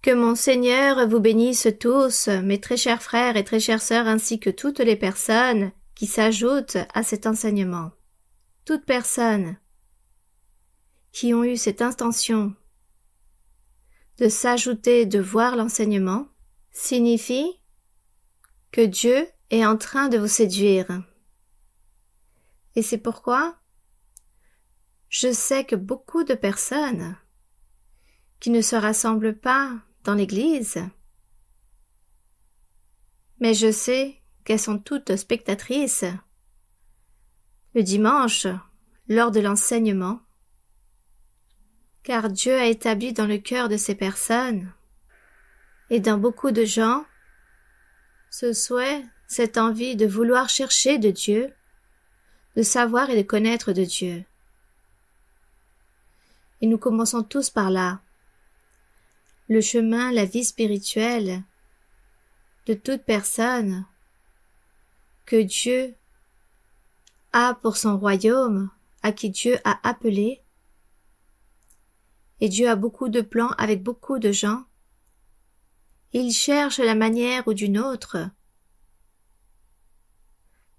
Que mon Seigneur vous bénisse tous, mes très chers frères et très chères sœurs, ainsi que toutes les personnes qui s'ajoutent à cet enseignement. Toutes personnes qui ont eu cette intention de s'ajouter, de voir l'enseignement, signifie que Dieu est en train de vous séduire. Et c'est pourquoi je sais que beaucoup de personnes qui ne se rassemblent pas dans l'église, mais je sais qu'elles sont toutes spectatrices le dimanche lors de l'enseignement, car Dieu a établi dans le cœur de ces personnes et dans beaucoup de gens ce souhait, cette envie de vouloir chercher de Dieu, de savoir et de connaître de Dieu. Et nous commençons tous par là. Le chemin, la vie spirituelle de toute personne que Dieu a pour son royaume, à qui Dieu a appelé. Et Dieu a beaucoup de plans avec beaucoup de gens. Il cherche la manière ou d'une autre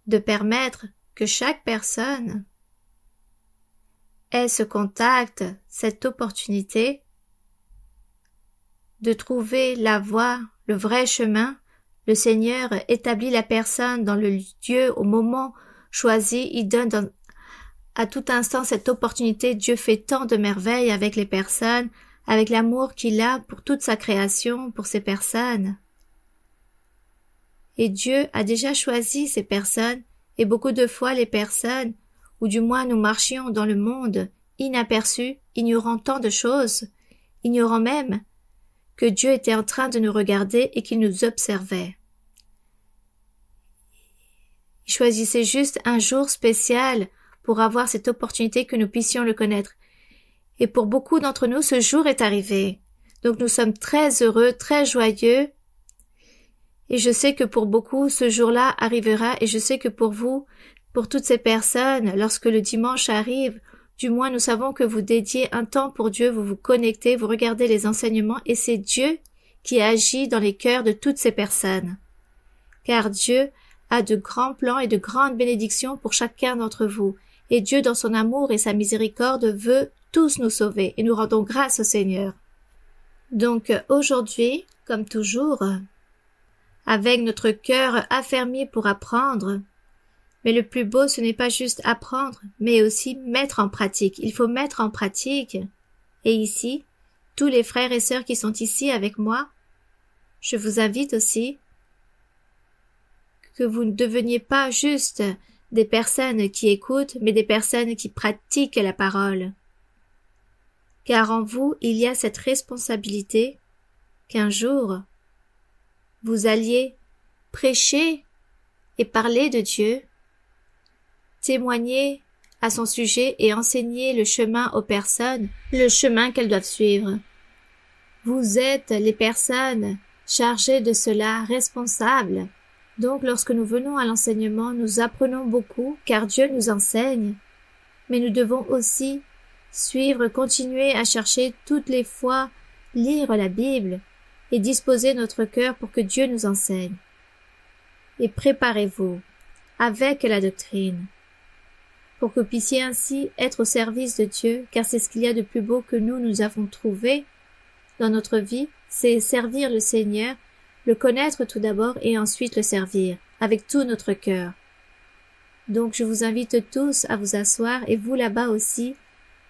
de permettre que chaque personne ait ce contact, cette opportunité de trouver la voie, le vrai chemin. Le Seigneur établit la personne dans le lieu au moment choisi. Il donne à tout instant cette opportunité. Dieu fait tant de merveilles avec les personnes, avec l'amour qu'il a pour toute sa création, pour ces personnes. Et Dieu a déjà choisi ces personnes, et beaucoup de fois les personnes, ou du moins nous marchions dans le monde, inaperçus, ignorant tant de choses, ignorant même que Dieu était en train de nous regarder et qu'il nous observait. Il choisissait juste un jour spécial pour avoir cette opportunité que nous puissions le connaître. Et pour beaucoup d'entre nous, ce jour est arrivé. Donc nous sommes très heureux, très joyeux. Et je sais que pour beaucoup, ce jour-là arrivera, et je sais que pour vous, pour toutes ces personnes, lorsque le dimanche arrive, du moins nous savons que vous dédiez un temps pour Dieu, vous vous connectez, vous regardez les enseignements, et c'est Dieu qui agit dans les cœurs de toutes ces personnes. Car Dieu a de grands plans et de grandes bénédictions pour chacun d'entre vous, et Dieu dans son amour et sa miséricorde veut tous nous sauver, et nous rendons grâce au Seigneur. Donc aujourd'hui, comme toujours, avec notre cœur affermi pour apprendre, mais le plus beau, ce n'est pas juste apprendre, mais aussi mettre en pratique. Il faut mettre en pratique. Et ici, tous les frères et sœurs qui sont ici avec moi, je vous invite aussi que vous ne deveniez pas juste des personnes qui écoutent, mais des personnes qui pratiquent la parole. Car en vous, il y a cette responsabilité qu'un jour, vous alliez prêcher et parler de Dieu, témoigner à son sujet et enseigner le chemin aux personnes, le chemin qu'elles doivent suivre. Vous êtes les personnes chargées de cela, responsables. Donc lorsque nous venons à l'enseignement, nous apprenons beaucoup, car Dieu nous enseigne, mais nous devons aussi suivre, continuer à chercher toutes les fois, lire la Bible et disposer notre cœur pour que Dieu nous enseigne. Et préparez-vous avec la doctrine, pour que vous puissiez ainsi être au service de Dieu, car c'est ce qu'il y a de plus beau que nous avons trouvé dans notre vie, c'est servir le Seigneur, le connaître tout d'abord et ensuite le servir, avec tout notre cœur. Donc je vous invite tous à vous asseoir, et vous là-bas aussi,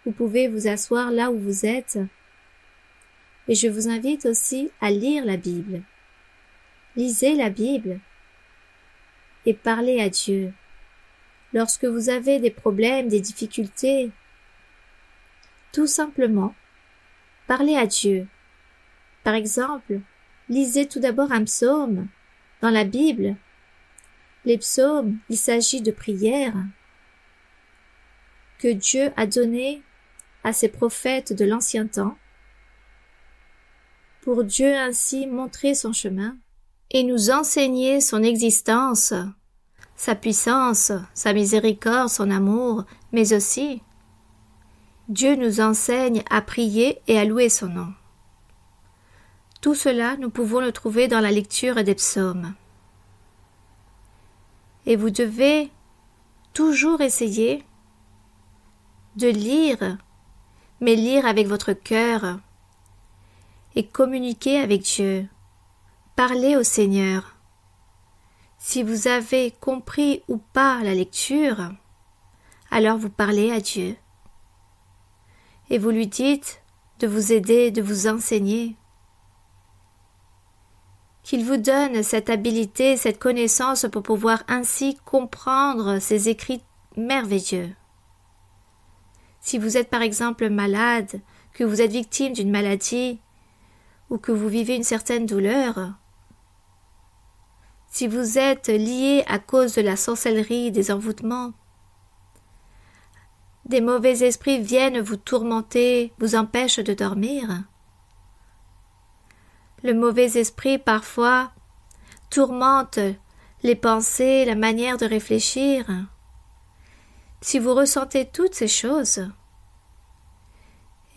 vous pouvez vous asseoir là où vous êtes. Et je vous invite aussi à lire la Bible. Lisez la Bible et parlez à Dieu. Lorsque vous avez des problèmes, des difficultés, tout simplement, parlez à Dieu. Par exemple, lisez tout d'abord un psaume dans la Bible. Les psaumes, il s'agit de prières que Dieu a données à ses prophètes de l'ancien temps, pour Dieu ainsi montrer son chemin et nous enseigner son existence, sa puissance, sa miséricorde, son amour, mais aussi Dieu nous enseigne à prier et à louer son nom. Tout cela, nous pouvons le trouver dans la lecture des psaumes. Et vous devez toujours essayer de lire, mais lire avec votre cœur et communiquer avec Dieu. Parlez au Seigneur. Si vous avez compris ou pas la lecture, alors vous parlez à Dieu. Et vous lui dites de vous aider, de vous enseigner. Qu'il vous donne cette habileté, cette connaissance pour pouvoir ainsi comprendre ces écrits merveilleux. Si vous êtes par exemple malade, que vous êtes victime d'une maladie, ou que vous vivez une certaine douleur, si vous êtes lié à cause de la sorcellerie, des envoûtements, des mauvais esprits viennent vous tourmenter, vous empêchent de dormir. Le mauvais esprit parfois tourmente les pensées, la manière de réfléchir. Si vous ressentez toutes ces choses,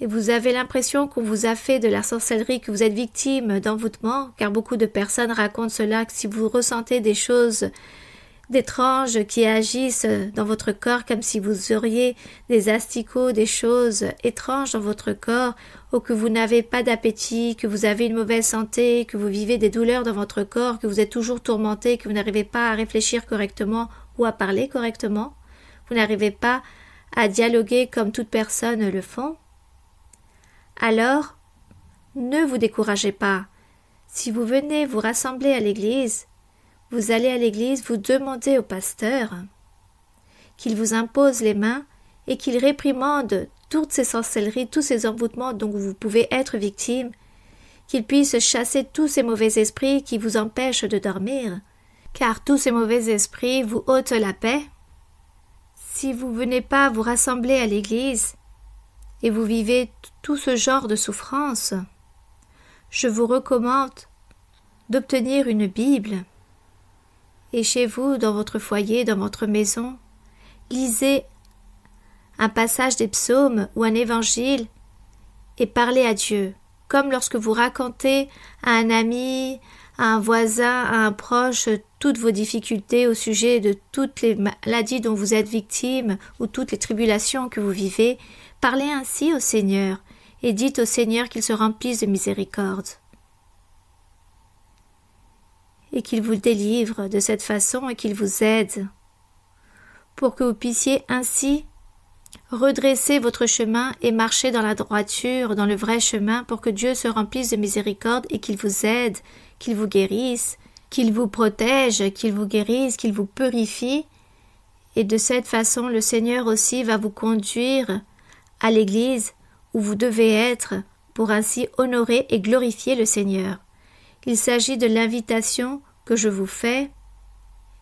et vous avez l'impression qu'on vous a fait de la sorcellerie, que vous êtes victime d'envoûtement, car beaucoup de personnes racontent cela, que si vous ressentez des choses d'étranges qui agissent dans votre corps, comme si vous auriez des asticots, des choses étranges dans votre corps, ou que vous n'avez pas d'appétit, que vous avez une mauvaise santé, que vous vivez des douleurs dans votre corps, que vous êtes toujours tourmenté, que vous n'arrivez pas à réfléchir correctement ou à parler correctement, vous n'arrivez pas à dialoguer comme toute personne le font, alors ne vous découragez pas. Si vous venez vous rassembler à l'église, vous allez à l'église, vous demandez au pasteur qu'il vous impose les mains et qu'il réprimande toutes ces sorcelleries, tous ces envoûtements dont vous pouvez être victime, qu'il puisse chasser tous ces mauvais esprits qui vous empêchent de dormir, car tous ces mauvais esprits vous ôtent la paix. Si vous venez pas vous rassembler à l'église et vous vivez tout ce genre de souffrance, je vous recommande d'obtenir une Bible. Et chez vous, dans votre foyer, dans votre maison, lisez un passage des psaumes ou un évangile et parlez à Dieu, comme lorsque vous racontez à un ami, à un voisin, à un proche, toutes vos difficultés au sujet de toutes les maladies dont vous êtes victime ou toutes les tribulations que vous vivez. Parlez ainsi au Seigneur et dites au Seigneur qu'il se remplisse de miséricorde et qu'il vous délivre de cette façon et qu'il vous aide pour que vous puissiez ainsi redresser votre chemin et marcher dans la droiture, dans le vrai chemin, pour que Dieu se remplisse de miséricorde et qu'il vous aide, qu'il vous guérisse, qu'il vous protège, qu'il vous guérisse, qu'il vous purifie. Et de cette façon, le Seigneur aussi va vous conduire à l'église où vous devez être pour ainsi honorer et glorifier le Seigneur. Il s'agit de l'invitation que je vous fais,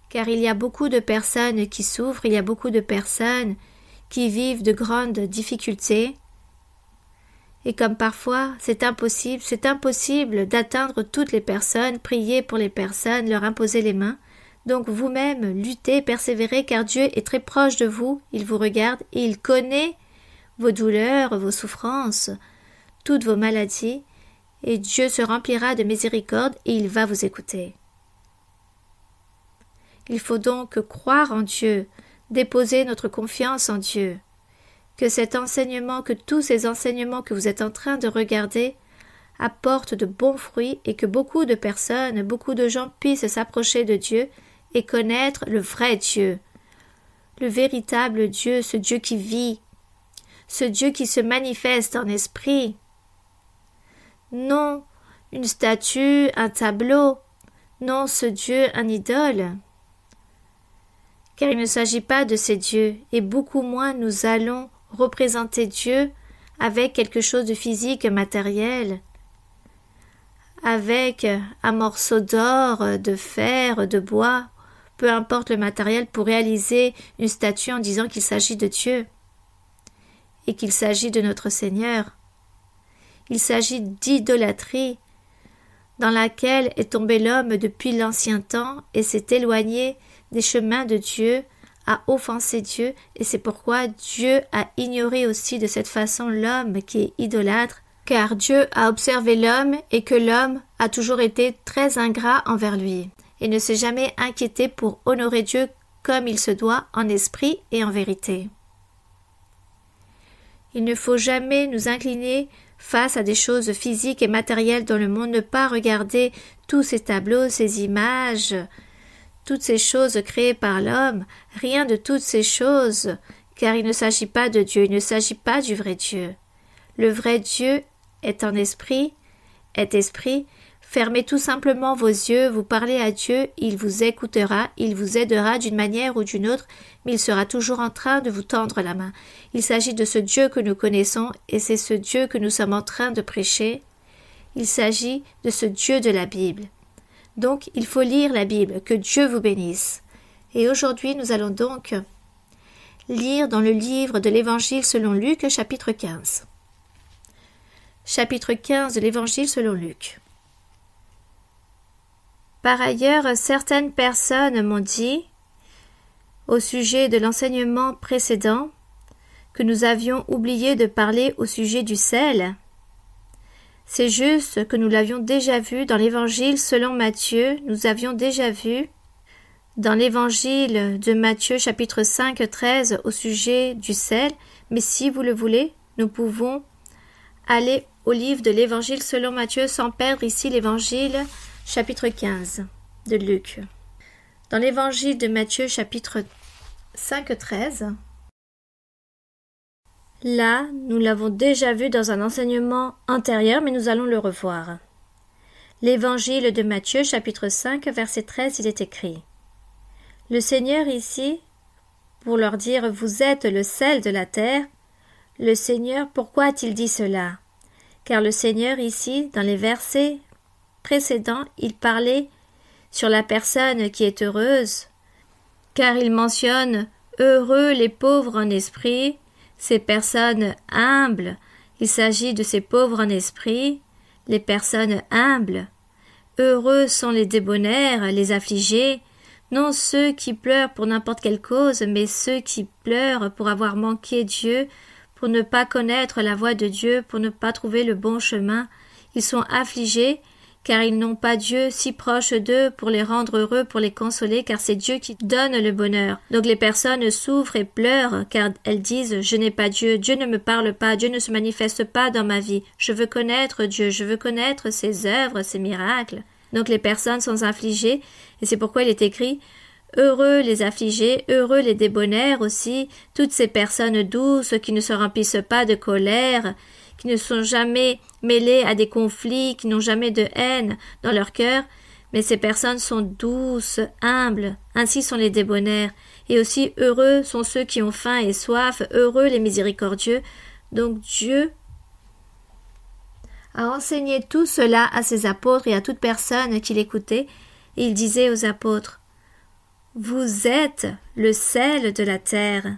car il y a beaucoup de personnes qui souffrent, il y a beaucoup de personnes qui vivent de grandes difficultés, et comme parfois c'est impossible d'atteindre toutes les personnes, prier pour les personnes, leur imposer les mains. Donc vous-même, luttez, persévérez, car Dieu est très proche de vous, il vous regarde et il connaît vos douleurs, vos souffrances, toutes vos maladies, et Dieu se remplira de miséricorde et il va vous écouter. Il faut donc croire en Dieu, déposer notre confiance en Dieu, que cet enseignement, que tous ces enseignements que vous êtes en train de regarder apportent de bons fruits et que beaucoup de personnes, beaucoup de gens puissent s'approcher de Dieu et connaître le vrai Dieu, le véritable Dieu, ce Dieu qui vit, ce Dieu qui se manifeste en esprit. Non une statue, un tableau, non ce Dieu, un idole. Car il ne s'agit pas de ces dieux, et beaucoup moins nous allons représenter Dieu avec quelque chose de physique, matériel, avec un morceau d'or, de fer, de bois, peu importe le matériel, pour réaliser une statue en disant qu'il s'agit de Dieu et qu'il s'agit de notre Seigneur. Il s'agit d'idolâtrie dans laquelle est tombé l'homme depuis l'ancien temps et s'est éloigné des chemins de Dieu, a offensé Dieu, et c'est pourquoi Dieu a ignoré aussi de cette façon l'homme qui est idolâtre, car Dieu a observé l'homme et que l'homme a toujours été très ingrat envers lui et ne s'est jamais inquiété pour honorer Dieu comme il se doit en esprit et en vérité. Il ne faut jamais nous incliner face à des choses physiques et matérielles dans le monde, ne pas regarder tous ces tableaux, ces images, toutes ces choses créées par l'homme, rien de toutes ces choses, car il ne s'agit pas de Dieu, il ne s'agit pas du vrai Dieu. Le vrai Dieu est en esprit, est esprit. Fermez tout simplement vos yeux, vous parlez à Dieu, il vous écoutera, il vous aidera d'une manière ou d'une autre, mais il sera toujours en train de vous tendre la main. Il s'agit de ce Dieu que nous connaissons et c'est ce Dieu que nous sommes en train de prêcher. Il s'agit de ce Dieu de la Bible. Donc, il faut lire la Bible, que Dieu vous bénisse. Et aujourd'hui, nous allons donc lire dans le livre de l'Évangile selon Luc, chapitre 15. Chapitre 15 de l'Évangile selon Luc. Par ailleurs, certaines personnes m'ont dit, au sujet de l'enseignement précédent, que nous avions oublié de parler au sujet du sel. C'est juste que nous l'avions déjà vu dans l'Évangile selon Matthieu, nous avions déjà vu dans l'Évangile de Matthieu chapitre 5, 13 au sujet du sel, mais si vous le voulez, nous pouvons aller au livre de l'Évangile selon Matthieu sans perdre ici l'Évangile chapitre 15 de Luc. Dans l'Évangile de Matthieu chapitre 5, 13, là, nous l'avons déjà vu dans un enseignement antérieur, mais nous allons le revoir. L'Évangile de Matthieu chapitre 5, verset 13, il est écrit: Le Seigneur ici, pour leur dire « Vous êtes le sel de la terre », le Seigneur, pourquoi a-t-il dit cela? Car le Seigneur ici, dans les versets précédents, il parlait sur la personne qui est heureuse, car il mentionne « Heureux les pauvres en esprit », ces personnes humbles, il s'agit de ces pauvres en esprit, les personnes humbles. Heureux sont les débonnaires, les affligés, non ceux qui pleurent pour n'importe quelle cause, mais ceux qui pleurent pour avoir manqué Dieu, pour ne pas connaître la voie de Dieu, pour ne pas trouver le bon chemin. Ils sont affligés, car ils n'ont pas Dieu si proche d'eux pour les rendre heureux, pour les consoler, car c'est Dieu qui donne le bonheur. Donc les personnes souffrent et pleurent, car elles disent « Je n'ai pas Dieu, Dieu ne me parle pas, Dieu ne se manifeste pas dans ma vie. Je veux connaître Dieu, je veux connaître ses œuvres, ses miracles. » Donc les personnes sont affligées, et c'est pourquoi il est écrit « Heureux les affligés, heureux les débonnaires aussi, toutes ces personnes douces qui ne se remplissent pas de colère, qui ne sont jamais mêlées à des conflits, qui n'ont jamais de haine dans leur cœur, mais ces personnes sont douces, humbles, ainsi sont les débonnaires, et aussi heureux sont ceux qui ont faim et soif, heureux les miséricordieux. » Donc Dieu a enseigné tout cela à ses apôtres et à toute personne qui l'écoutait, et il disait aux apôtres: « Vous êtes le sel de la terre,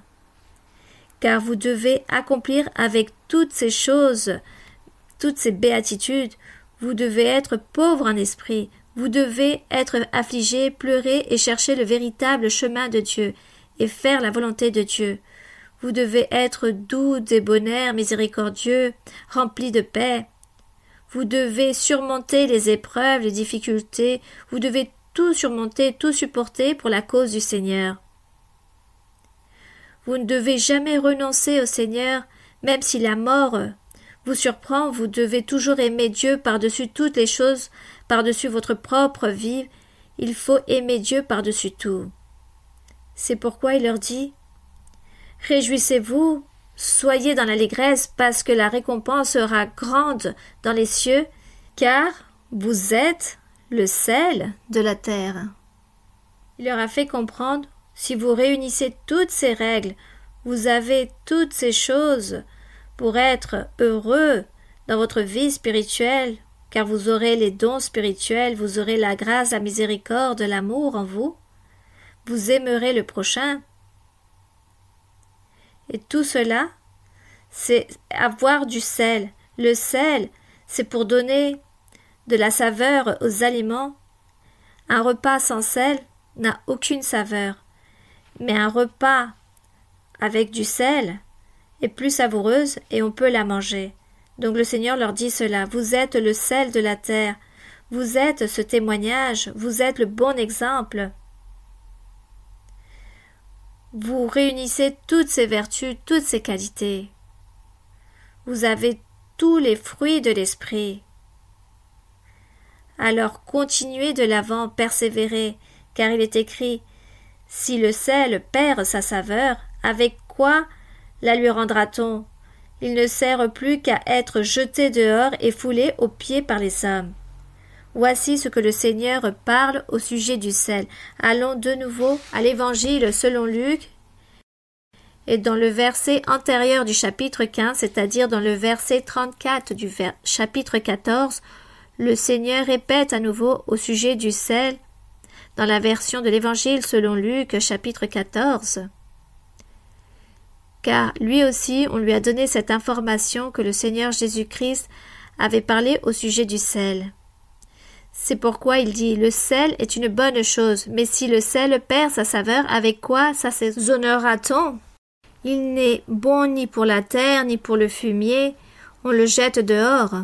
car vous devez accomplir avec toutes ces choses, toutes ces béatitudes, vous devez être pauvre en esprit, vous devez être affligé, pleurer et chercher le véritable chemin de Dieu, et faire la volonté de Dieu. Vous devez être doux, débonnaire, miséricordieux, rempli de paix. Vous devez surmonter les épreuves, les difficultés, vous devez tout surmonter, tout supporter pour la cause du Seigneur. Vous ne devez jamais renoncer au Seigneur, même si la mort vous surprend, vous devez toujours aimer Dieu par-dessus toutes les choses, par-dessus votre propre vie. Il faut aimer Dieu par-dessus tout. C'est pourquoi il leur dit « Réjouissez-vous, soyez dans l'allégresse, parce que la récompense sera grande dans les cieux, car vous êtes le sel de la terre. » Il leur a fait comprendre, si vous réunissez toutes ces règles, vous avez toutes ces choses pour être heureux dans votre vie spirituelle, car vous aurez les dons spirituels, vous aurez la grâce, la miséricorde, l'amour en vous, vous aimerez le prochain. Et tout cela, c'est avoir du sel. Le sel, c'est pour donner de la saveur aux aliments. Un repas sans sel n'a aucune saveur, mais un repas avec du sel est plus savoureuse et on peut la manger. Donc le Seigneur leur dit cela, vous êtes le sel de la terre, vous êtes ce témoignage, vous êtes le bon exemple. Vous réunissez toutes ces vertus, toutes ces qualités. Vous avez tous les fruits de l'esprit. Alors continuez de l'avant, persévérez, car il est écrit « Si le sel perd sa saveur, avec quoi la lui rendra-t-on? Il ne sert plus qu'à être jeté dehors et foulé aux pieds par les hommes. » Voici ce que le Seigneur parle au sujet du sel. Allons de nouveau à l'Évangile selon Luc, et dans le verset antérieur du chapitre 15, c'est-à-dire dans le verset 34 du chapitre 14, le Seigneur répète à nouveau au sujet du sel, dans la version de l'Évangile selon Luc, chapitre 14. Car lui aussi, on lui a donné cette information que le Seigneur Jésus-Christ avait parlé au sujet du sel. C'est pourquoi il dit « Le sel est une bonne chose, mais si le sel perd sa saveur, avec quoi s'assaisonnera-t-on? Il n'est bon ni pour la terre, ni pour le fumier, on le jette dehors.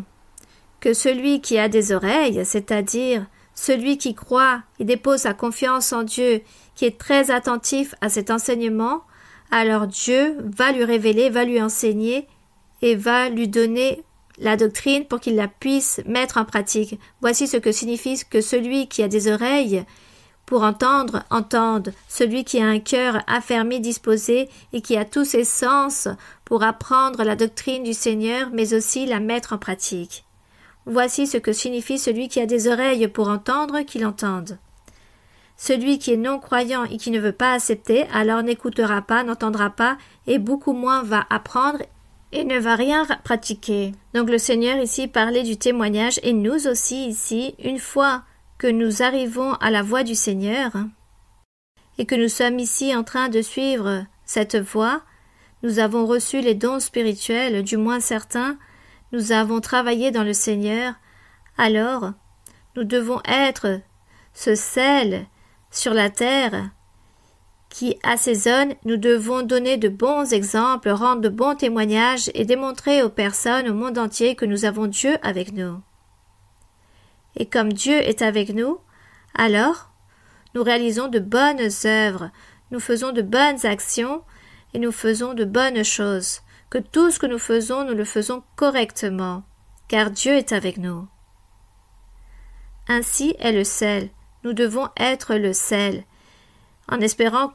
Que celui qui a des oreilles, c'est-à-dire celui qui croit et dépose sa confiance en Dieu, qui est très attentif à cet enseignement, alors Dieu va lui révéler, va lui enseigner et va lui donner la doctrine pour qu'il la puisse mettre en pratique. Voici ce que signifie que celui qui a des oreilles pour entendre, entende. Celui qui a un cœur affermi, disposé et qui a tous ses sens pour apprendre la doctrine du Seigneur, mais aussi la mettre en pratique. Voici ce que signifie celui qui a des oreilles pour entendre, qu'il entende. Celui qui est non-croyant et qui ne veut pas accepter, alors n'écoutera pas, n'entendra pas, et beaucoup moins va apprendre et ne va rien pratiquer. Donc le Seigneur ici parlait du témoignage, et nous aussi ici, une fois que nous arrivons à la voie du Seigneur, et que nous sommes ici en train de suivre cette voie, nous avons reçu les dons spirituels, du moins certains, nous avons travaillé dans le Seigneur, alors nous devons être ce sel sur la terre qui assaisonne, nous devons donner de bons exemples, rendre de bons témoignages et démontrer aux personnes au monde entier que nous avons Dieu avec nous. Et comme Dieu est avec nous, alors nous réalisons de bonnes œuvres, nous faisons de bonnes actions et nous faisons de bonnes choses, que tout ce que nous le faisons correctement, car Dieu est avec nous. Ainsi est le sel, nous devons être le sel, en espérant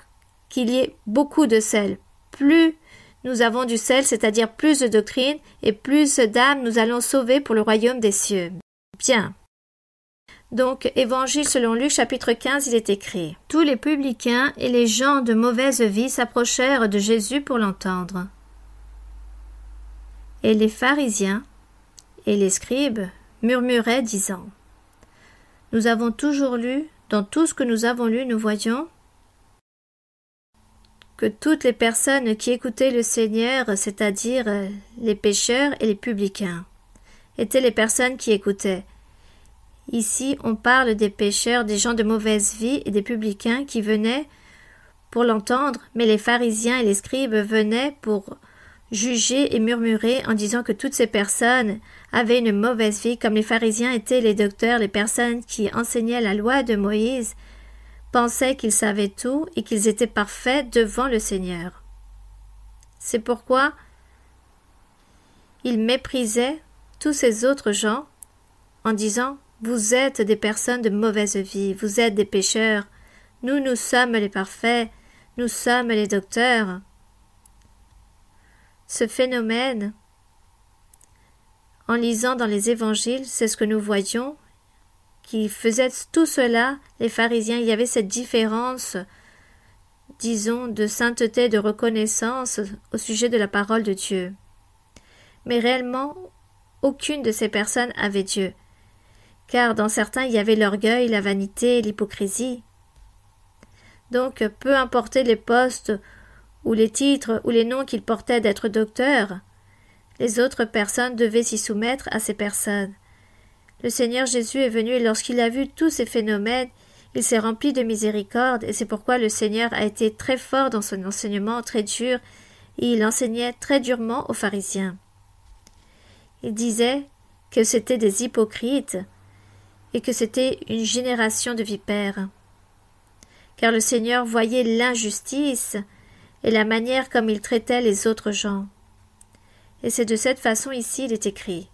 qu'il y ait beaucoup de sel. Plus nous avons du sel, c'est-à-dire plus de doctrine, et plus d'âmes nous allons sauver pour le royaume des cieux. Bien. Donc, Évangile selon Luc, chapitre 15, il est écrit « Tous les publicains et les gens de mauvaise vie s'approchèrent de Jésus pour l'entendre. Et les pharisiens et les scribes murmuraient, disant « Nous avons toujours lu, dans tout ce que nous avons lu, nous voyons que toutes les personnes qui écoutaient le Seigneur, c'est-à-dire les pécheurs et les publicains, étaient les personnes qui écoutaient. » Ici, on parle des pécheurs, des gens de mauvaise vie et des publicains qui venaient pour l'entendre, mais les pharisiens et les scribes venaient pour juger et murmurer en disant que toutes ces personnes avaient une mauvaise vie, comme les pharisiens étaient les docteurs, les personnes qui enseignaient la loi de Moïse, pensaient qu'ils savaient tout et qu'ils étaient parfaits devant le Seigneur. C'est pourquoi ils méprisaient tous ces autres gens en disant « Vous êtes des personnes de mauvaise vie, vous êtes des pécheurs, nous sommes les parfaits, nous sommes les docteurs. » Ce phénomène, en lisant dans les évangiles, c'est ce que nous voyons, qui faisaient tout cela, les pharisiens, il y avait cette différence, disons, de sainteté, de reconnaissance au sujet de la parole de Dieu. Mais réellement, aucune de ces personnes avait Dieu. Car dans certains, il y avait l'orgueil, la vanité, l'hypocrisie. Donc, peu importe les postes ou les titres ou les noms qu'ils portaient d'être docteurs, les autres personnes devaient s'y soumettre à ces personnes. Le Seigneur Jésus est venu et lorsqu'il a vu tous ces phénomènes, il s'est rempli de miséricorde et c'est pourquoi le Seigneur a été très fort dans son enseignement, très dur, et il enseignait très durement aux pharisiens. Il disait que c'étaient des hypocrites et que c'était une génération de vipères. Car le Seigneur voyait l'injustice et la manière comme il traitait les autres gens. Et c'est de cette façon ici il est écrit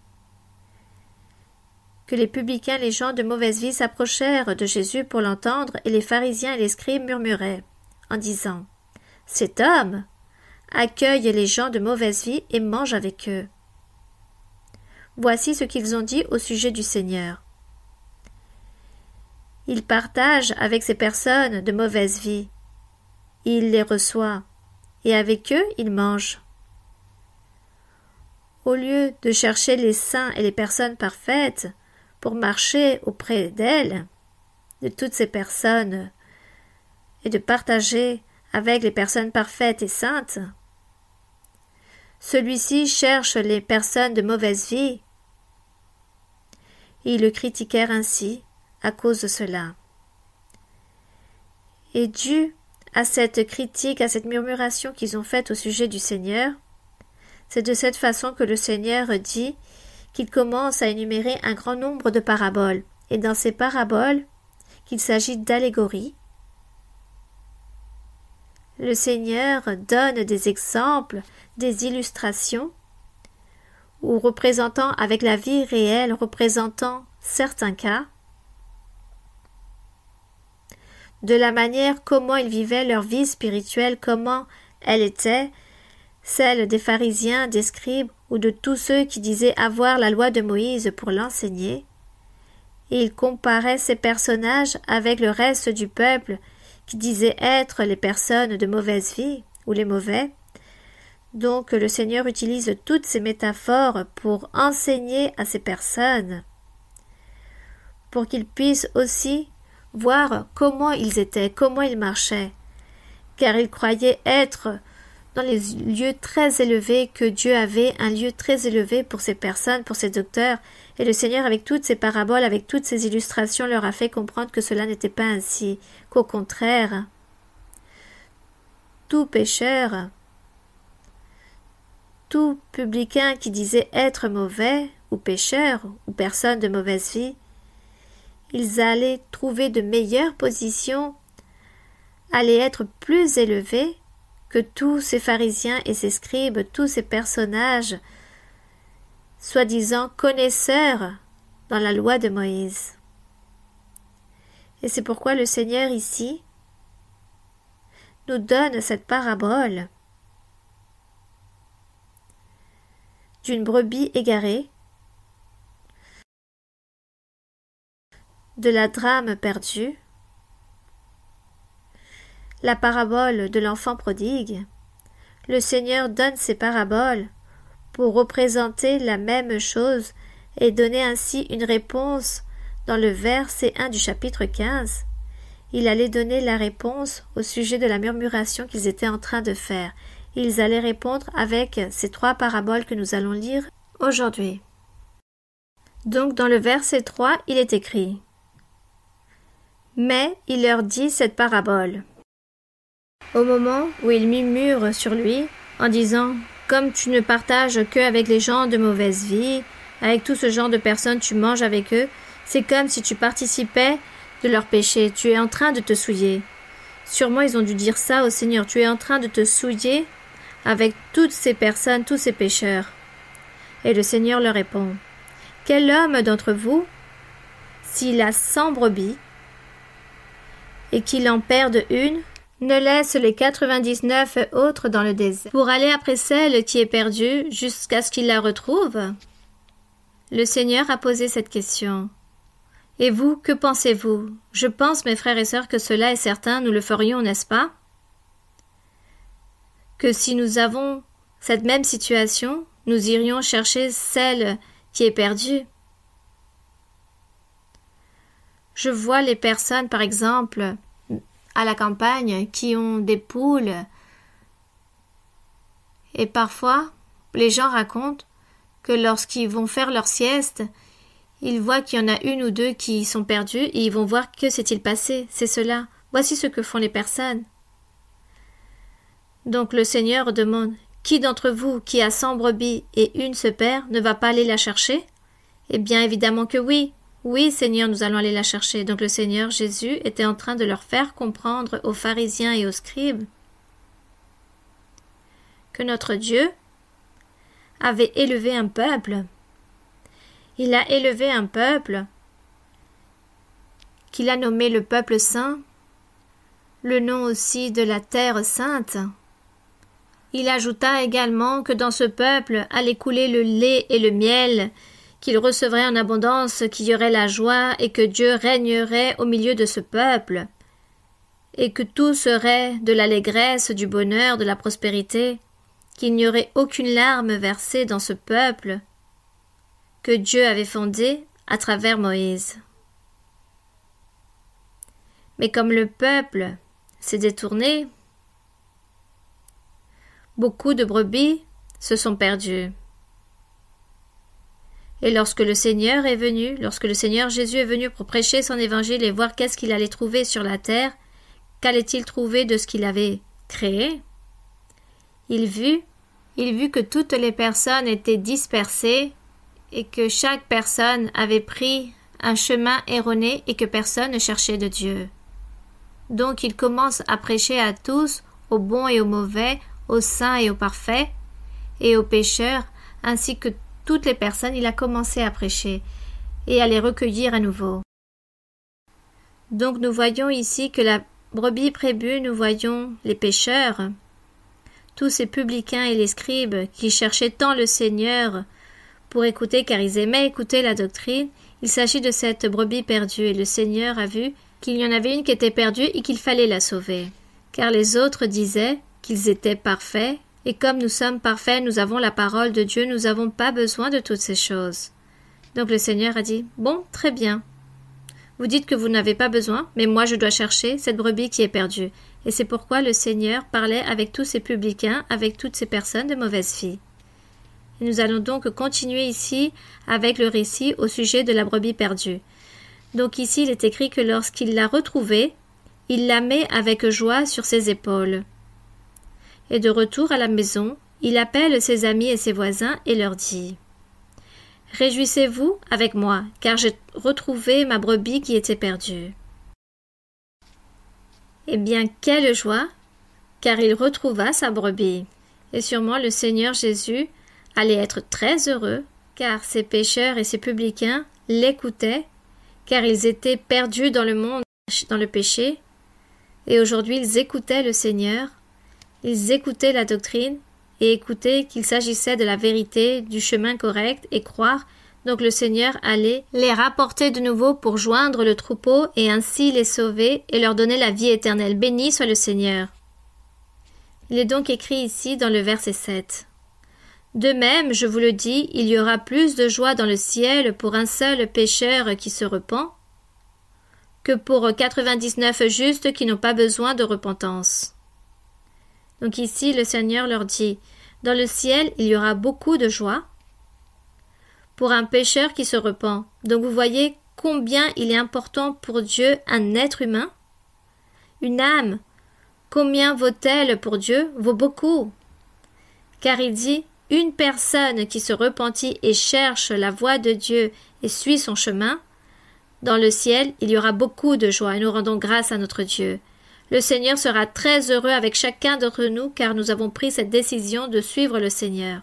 que les publicains, les gens de mauvaise vie, s'approchèrent de Jésus pour l'entendre, et les pharisiens et les scribes murmuraient, en disant « Cet homme accueille les gens de mauvaise vie et mange avec eux. » Voici ce qu'ils ont dit au sujet du Seigneur. Il partage avec ces personnes de mauvaise vie. Il les reçoit, et avec eux il mange. Au lieu de chercher les saints et les personnes parfaites, pour marcher auprès d'elles, de toutes ces personnes, et de partager avec les personnes parfaites et saintes, celui-ci cherche les personnes de mauvaise vie. Ils le critiquèrent ainsi à cause de cela. Et dû à cette critique, à cette murmuration qu'ils ont faite au sujet du Seigneur, c'est de cette façon que le Seigneur dit qu'il commence à énumérer un grand nombre de paraboles, et dans ces paraboles, qu'il s'agit d'allégories, le Seigneur donne des exemples, des illustrations, ou représentant avec la vie réelle, représentant certains cas, de la manière comment ils vivaient leur vie spirituelle, comment elle était, celle des pharisiens, des scribes ou de tous ceux qui disaient avoir la loi de Moïse pour l'enseigner, et il comparait ces personnages avec le reste du peuple qui disait être les personnes de mauvaise vie ou les mauvais. Donc le Seigneur utilise toutes ces métaphores pour enseigner à ces personnes, pour qu'ils puissent aussi voir comment ils étaient, comment ils marchaient, car ils croyaient être dans les lieux très élevés, que Dieu avait un lieu très élevé pour ces personnes, pour ces docteurs, et le Seigneur, avec toutes ces paraboles, avec toutes ces illustrations, leur a fait comprendre que cela n'était pas ainsi, qu'au contraire, tout pécheur, tout publicain qui disait être mauvais, ou pécheur, ou personne de mauvaise vie, ils allaient trouver de meilleures positions, allaient être plus élevés que tous ces pharisiens et ces scribes, tous ces personnages, soi-disant connaisseurs dans la loi de Moïse. Et c'est pourquoi le Seigneur ici nous donne cette parabole d'une brebis égarée, de la drame perdue, la parabole de l'enfant prodigue. Le Seigneur donne ces paraboles pour représenter la même chose et donner ainsi une réponse dans le verset 1 du chapitre 15. Il allait donner la réponse au sujet de la murmuration qu'ils étaient en train de faire. Ils allaient répondre avec ces 3 paraboles que nous allons lire aujourd'hui. Donc dans le verset 3, il est écrit « Mais il leur dit cette parabole. » Au moment où ils murmurent sur lui, en disant « Comme tu ne partages qu'avec les gens de mauvaise vie, avec tout ce genre de personnes, tu manges avec eux, c'est comme si tu participais de leur péché, tu es en train de te souiller. » Sûrement ils ont dû dire ça au Seigneur, tu es en train de te souiller avec toutes ces personnes, tous ces pécheurs. Et le Seigneur leur répond « Quel homme d'entre vous, s'il a 100 brebis, et qu'il en perde une, ne laisse les 99 autres dans le désert, pour aller après celle qui est perdue jusqu'à ce qu'il la retrouve? » Le Seigneur a posé cette question. Et vous, que pensez-vous? Je pense, mes frères et sœurs, que cela est certain, nous le ferions, n'est-ce pas? Que si nous avons cette même situation, nous irions chercher celle qui est perdue. Je vois les personnes, par exemple, à la campagne, qui ont des poules. Et parfois, les gens racontent que lorsqu'ils vont faire leur sieste, ils voient qu'il y en a une ou deux qui sont perdues et ils vont voir que s'est-il passé. C'est cela. Voici ce que font les personnes. Donc le Seigneur demande « Qui d'entre vous qui a 100 brebis et une se perd ne va pas aller la chercher? Eh bien évidemment que oui. Oui, Seigneur, nous allons aller la chercher. Donc le Seigneur Jésus était en train de leur faire comprendre aux pharisiens et aux scribes que notre Dieu avait élevé un peuple. Il a élevé un peuple qu'il a nommé le peuple saint, le nom aussi de la terre sainte. Il ajouta également que dans ce peuple allait couler le lait et le miel, qu'il recevrait en abondance, qu'il y aurait la joie et que Dieu régnerait au milieu de ce peuple, et que tout serait de l'allégresse, du bonheur, de la prospérité, qu'il n'y aurait aucune larme versée dans ce peuple que Dieu avait fondé à travers Moïse. Mais comme le peuple s'est détourné, beaucoup de brebis se sont perdues. Et lorsque le Seigneur est venu, lorsque le Seigneur Jésus est venu pour prêcher son évangile et voir qu'est-ce qu'il allait trouver sur la terre, qu'allait-il trouver de ce qu'il avait créé? Il vit que toutes les personnes étaient dispersées et que chaque personne avait pris un chemin erroné et que personne ne cherchait de Dieu. Donc il commence à prêcher à tous, aux bons et aux mauvais, aux saints et aux parfaits, et aux pécheurs, ainsi que toutes les personnes, il a commencé à prêcher et à les recueillir à nouveau. Donc nous voyons ici que la brebis prébue, nous voyons les pécheurs, tous ces publicains et les scribes qui cherchaient tant le Seigneur pour écouter, car ils aimaient écouter la doctrine. Il s'agit de cette brebis perdue, et le Seigneur a vu qu'il y en avait une qui était perdue et qu'il fallait la sauver. Car les autres disaient qu'ils étaient parfaits, et comme nous sommes parfaits, nous avons la parole de Dieu, nous n'avons pas besoin de toutes ces choses. Donc le Seigneur a dit, bon, très bien. Vous dites que vous n'avez pas besoin, mais moi je dois chercher cette brebis qui est perdue. Et c'est pourquoi le Seigneur parlait avec tous ces publicains, avec toutes ces personnes de mauvaise vie. Et nous allons donc continuer ici avec le récit au sujet de la brebis perdue. Donc ici il est écrit que lorsqu'il l'a retrouvée, il la met avec joie sur ses épaules. Et de retour à la maison, il appelle ses amis et ses voisins et leur dit « Réjouissez-vous avec moi, car j'ai retrouvé ma brebis qui était perdue. » Eh bien, quelle joie, car il retrouva sa brebis. Et sûrement le Seigneur Jésus allait être très heureux, car ces pécheurs et ces publicains l'écoutaient, car ils étaient perdus dans le monde, dans le péché, et aujourd'hui ils écoutaient le Seigneur, ils écoutaient la doctrine, et écoutaient qu'il s'agissait de la vérité, du chemin correct, et croire. Donc le Seigneur allait les rapporter de nouveau pour joindre le troupeau et ainsi les sauver et leur donner la vie éternelle. Béni soit le Seigneur. Il est donc écrit ici dans le verset 7. De même, je vous le dis, il y aura plus de joie dans le ciel pour un seul pécheur qui se repent que pour 99 justes qui n'ont pas besoin de repentance. Donc ici, le Seigneur leur dit, dans le ciel, il y aura beaucoup de joie pour un pécheur qui se repent. Donc vous voyez combien il est important pour Dieu un être humain, une âme. Combien vaut-elle pour Dieu? Vaut beaucoup. Car il dit, une personne qui se repentit et cherche la voie de Dieu et suit son chemin, dans le ciel, il y aura beaucoup de joie et nous rendons grâce à notre Dieu. Le Seigneur sera très heureux avec chacun d'entre nous car nous avons pris cette décision de suivre le Seigneur.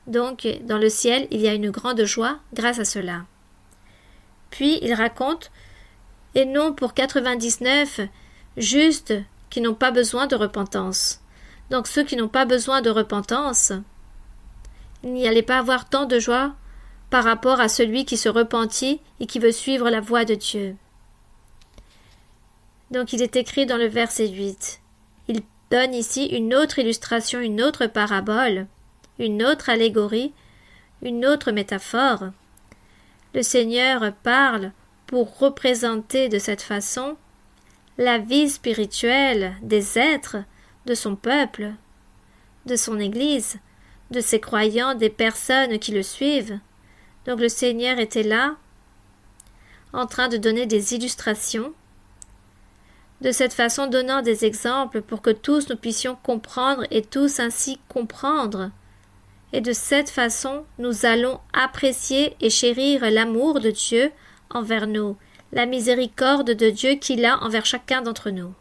Donc, dans le ciel, il y a une grande joie grâce à cela. Puis, il raconte, et non pour 99 justes qui n'ont pas besoin de repentance. Donc, ceux qui n'ont pas besoin de repentance, il n'y allait pas avoir tant de joie par rapport à celui qui se repentit et qui veut suivre la voie de Dieu. Donc, il est écrit dans le verset 8. Il donne ici une autre illustration, une autre parabole, une autre allégorie, une autre métaphore. Le Seigneur parle pour représenter de cette façon la vie spirituelle des êtres, de son peuple, de son Église, de ses croyants, des personnes qui le suivent. Donc le Seigneur était là, en train de donner des illustrations de cette façon donnant des exemples pour que tous nous puissions comprendre et tous ainsi comprendre. Et de cette façon, nous allons apprécier et chérir l'amour de Dieu envers nous, la miséricorde de Dieu qu'il a envers chacun d'entre nous.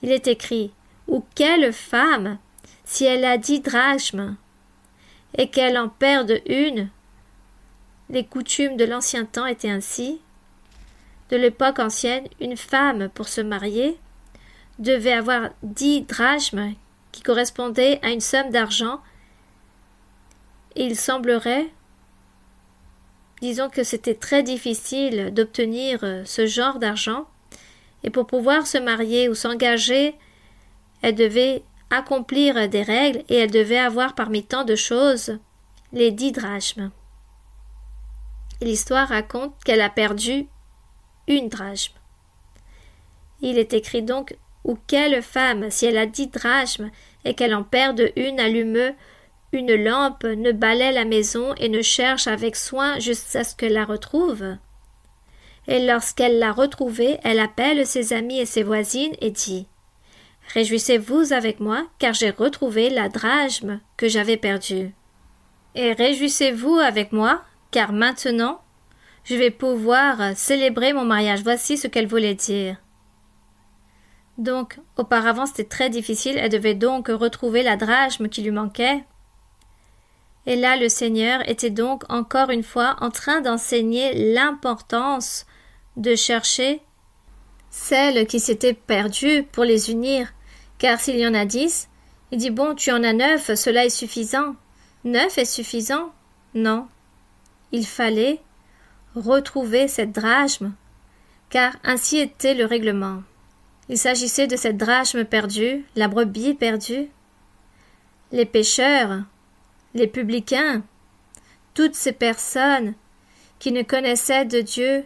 Il est écrit « Ou quelle femme, si elle a 10 drachmes, et qu'elle en perde une ?» Les coutumes de l'ancien temps étaient ainsi. De l'époque ancienne, une femme, pour se marier, devait avoir 10 drachmes qui correspondaient à une somme d'argent, et il semblerait, disons que c'était très difficile d'obtenir ce genre d'argent, et pour pouvoir se marier ou s'engager, elle devait accomplir des règles et elle devait avoir parmi tant de choses les 10 drachmes. Et l'histoire raconte qu'elle a perdu une drachme. Il est écrit donc « Ou quelle femme, si elle a 10 drachmes et qu'elle en perde une, allume une lampe, ne balaie la maison et ne cherche avec soin jusqu'à ce qu'elle la retrouve. Et lorsqu'elle l'a retrouvée, elle appelle ses amis et ses voisines et dit « Réjouissez-vous avec moi, car j'ai retrouvé la drachme que j'avais perdue. Et réjouissez-vous avec moi, car maintenant, je vais pouvoir célébrer mon mariage. » Voici ce qu'elle voulait dire. Donc, auparavant, c'était très difficile. Elle devait donc retrouver la drachme qui lui manquait. Et là, le Seigneur était donc encore une fois en train d'enseigner l'importance de chercher celles qui s'étaient perdues pour les unir. Car s'il y en a 10, il dit « Bon, tu en as 9, cela est suffisant. » 9 est suffisant? Non. Il fallait retrouver cette drachme, car ainsi était le règlement. Il s'agissait de cette drachme perdue, la brebis perdue. Les pécheurs, les publicains, toutes ces personnes qui ne connaissaient de Dieu,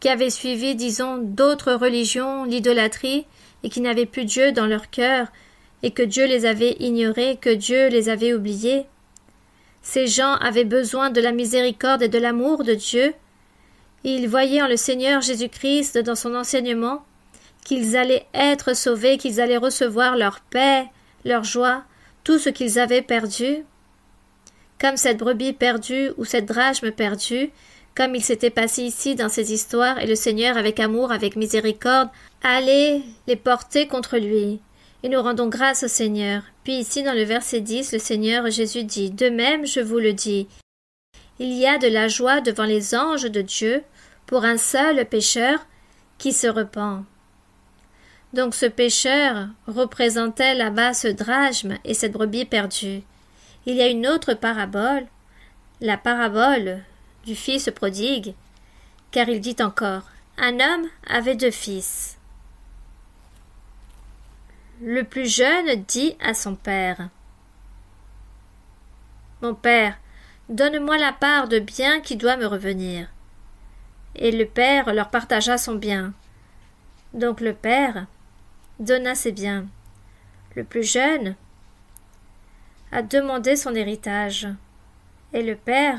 qui avaient suivi, disons, d'autres religions, l'idolâtrie, et qui n'avaient plus Dieu dans leur cœur, et que Dieu les avait ignorés, que Dieu les avait oubliés. Ces gens avaient besoin de la miséricorde et de l'amour de Dieu, et ils voyaient en le Seigneur Jésus-Christ, dans son enseignement, qu'ils allaient être sauvés, qu'ils allaient recevoir leur paix, leur joie, tout ce qu'ils avaient perdu. Comme cette brebis perdue ou cette drachme perdue, comme il s'était passé ici dans ces histoires, et le Seigneur, avec amour, avec miséricorde, allait les porter contre lui. Et nous rendons grâce au Seigneur. Puis ici, dans le verset 10, le Seigneur Jésus dit « De même, je vous le dis, il y a de la joie devant les anges de Dieu pour un seul pécheur qui se repent. » Donc ce pécheur représentait là-bas ce drachme et cette brebis perdue. Il y a une autre parabole, la parabole du fils prodigue, car il dit encore « Un homme avait 2 fils. Le plus jeune dit à son père « Mon père, donne-moi la part de bien qui doit me revenir. » Et le père leur partagea son bien. Donc le père donna ses biens. Le plus jeune a demandé son héritage, et le père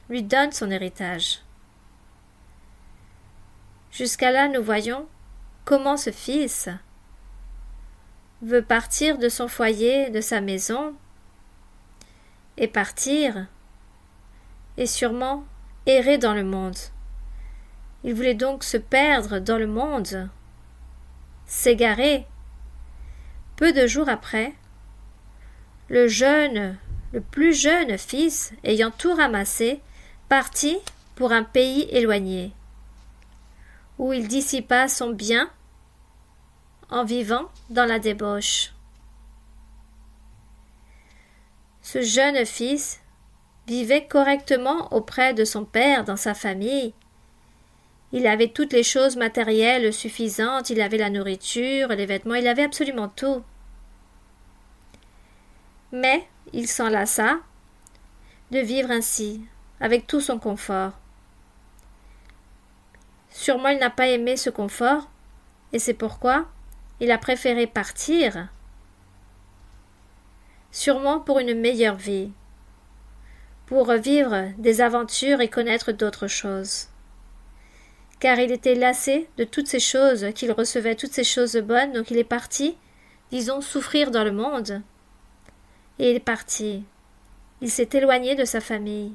lui donne son héritage. Jusqu'à là, nous voyons comment ce fils veut partir de son foyer, de sa maison, et partir, et sûrement errer dans le monde. Il voulait donc se perdre dans le monde, s'égarer. Peu de jours après, le plus jeune fils, ayant tout ramassé, partit pour un pays éloigné, où il dissipa son bien en vivant dans la débauche. Ce jeune fils vivait correctement auprès de son père dans sa famille. Il avait toutes les choses matérielles suffisantes, il avait la nourriture, les vêtements, il avait absolument tout. Mais il s'en lassa de vivre ainsi, avec tout son confort. Sûrement il n'a pas aimé ce confort, et c'est pourquoi il a préféré partir, sûrement pour une meilleure vie, pour vivre des aventures et connaître d'autres choses. car il était lassé de toutes ces choses qu'il recevait, toutes ces choses bonnes, donc il est parti, disons, souffrir dans le monde. Et il est parti. Il s'est éloigné de sa famille.